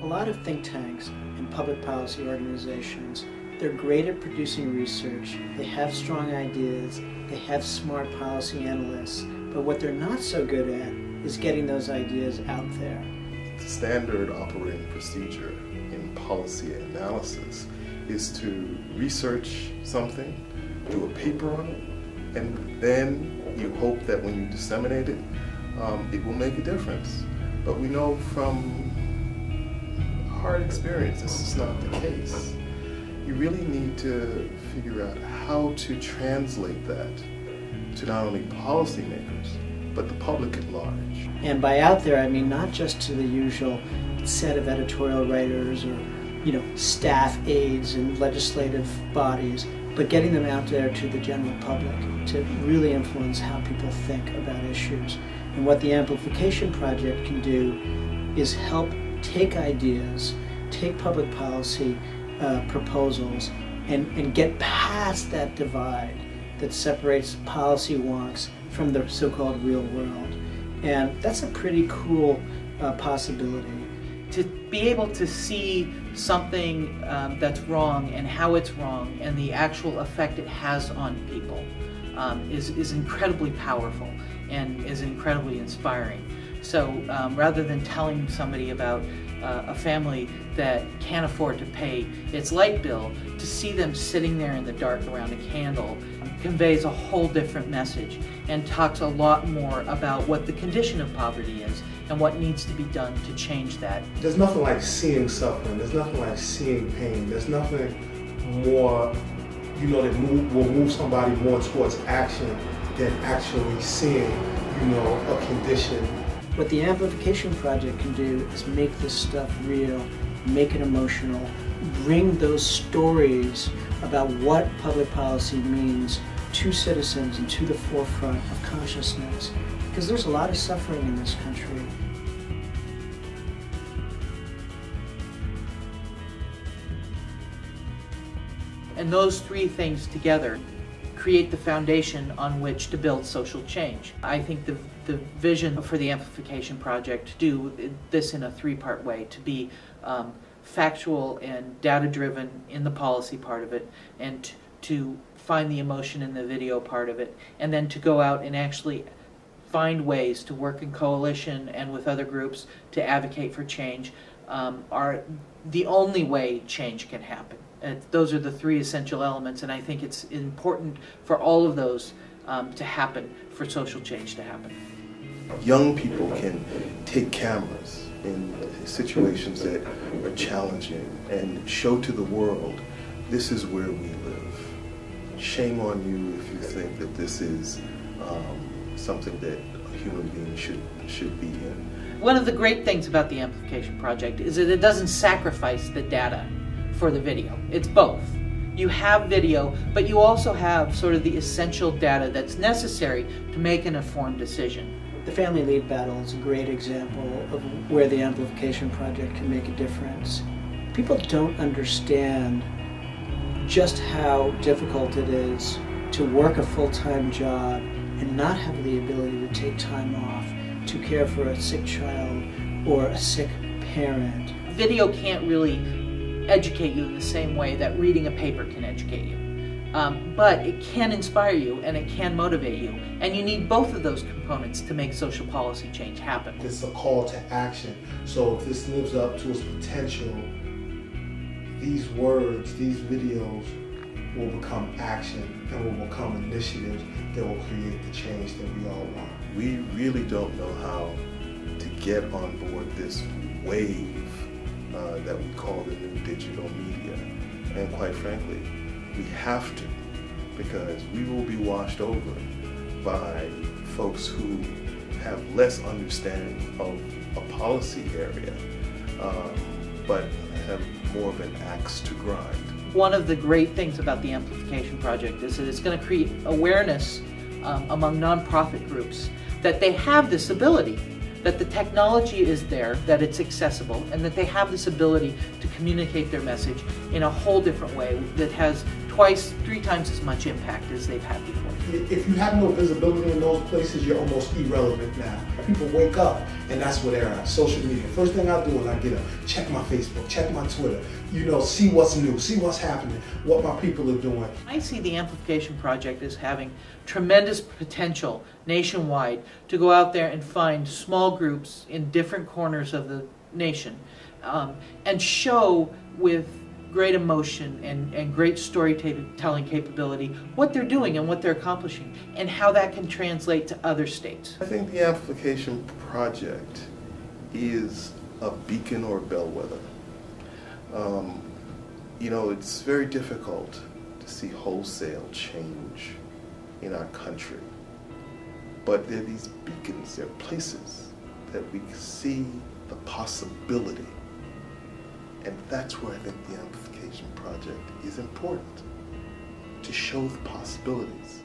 lot of think tanks and public policy organizations, they're great at producing research, they have strong ideas, they have smart policy analysts, but what they're not so good at is getting those ideas out there. The standard operating procedure in policy analysis is to research something, do a paper on it, and then you hope that when you disseminate it, it will make a difference. But we know from hard experience this is not the case. You really need to figure out how to translate that to not only policymakers, but the public at large. And by out there, I mean not just to the usual set of editorial writers or, staff aides in legislative bodies, but getting them out there to the general public to really influence how people think about issues. And what the Amplification Project can do is help take ideas, take public policy proposals, and get past that divide that separates policy wonks from the so-called real world. And that's a pretty cool possibility. To be able to see something that's wrong and how it's wrong and the actual effect it has on people is incredibly powerful and is incredibly inspiring. So rather than telling somebody about a family that can't afford to pay its light bill, to see them sitting there in the dark around a candle conveys a whole different message and talks a lot more about what the condition of poverty is and what needs to be done to change that. There's nothing like seeing suffering, there's nothing like seeing pain, there's nothing more, that will move somebody more towards action than actually seeing, a condition. What the Amplification Project can do is make this stuff real, make it emotional, bring those stories about what public policy means to citizens and to the forefront of consciousness. Because there's a lot of suffering in this country. And those three things together create the foundation on which to build social change. I think the vision for the Amplification Project to do this in a three-part way, to be factual and data-driven in the policy part of it, and to find the emotion in the video part of it, and then to go out and actually find ways to work in coalition and with other groups to advocate for change, are the only way change can happen. Those are the three essential elements, and I think it's important for all of those to happen, for social change to happen. Young people can take cameras in situations that are challenging and show to the world, this is where we live. Shame on you if you think that this is something that a human being should be in. One of the great things about the Amplification Project is that it doesn't sacrifice the data for the video. It's both. You have video, but you also have sort of the essential data that's necessary to make an informed decision. The Family Lead Battle is a great example of where the Amplification Project can make a difference. People don't understand just how difficult it is to work a full-time job and not have the ability to take time off to care for a sick child or a sick parent. Video can't really educate you in the same way that reading a paper can educate you. But it can inspire you and it can motivate you. And you need both of those components to make social policy change happen. It's a call to action. So if this lives up to its potential, these words, these videos will become action and will become initiatives that will create the change that we all want. We really don't know how to get on board this wave that we call the new digital media. And quite frankly, we have to, because we will be washed over by folks who have less understanding of a policy area, but have more of an axe to grind. One of the great things about the Amplification Project is that it's going to create awareness among nonprofit groups that they have this ability, that the technology is there, that it's accessible, and that they have this ability to communicate their message in a whole different way that has twice, 3 times as much impact as they've had before. If you have no visibility in those places, you're almost irrelevant now. people wake up, and that's where they're at, social media. First thing I do is I get up, check my Facebook, check my Twitter, see what's new, see what's happening, what my people are doing. I see the Amplification Project as having tremendous potential nationwide to go out there and find small groups in different corners of the nation and show with great emotion and great storytelling capability what they're doing and what they're accomplishing and how that can translate to other states. I think the Amplification Project is a beacon or a bellwether. It's very difficult to see wholesale change in our country, but there are these beacons, there are places that we see the possibility. And that's where I think the Amplification Project is important, to show the possibilities.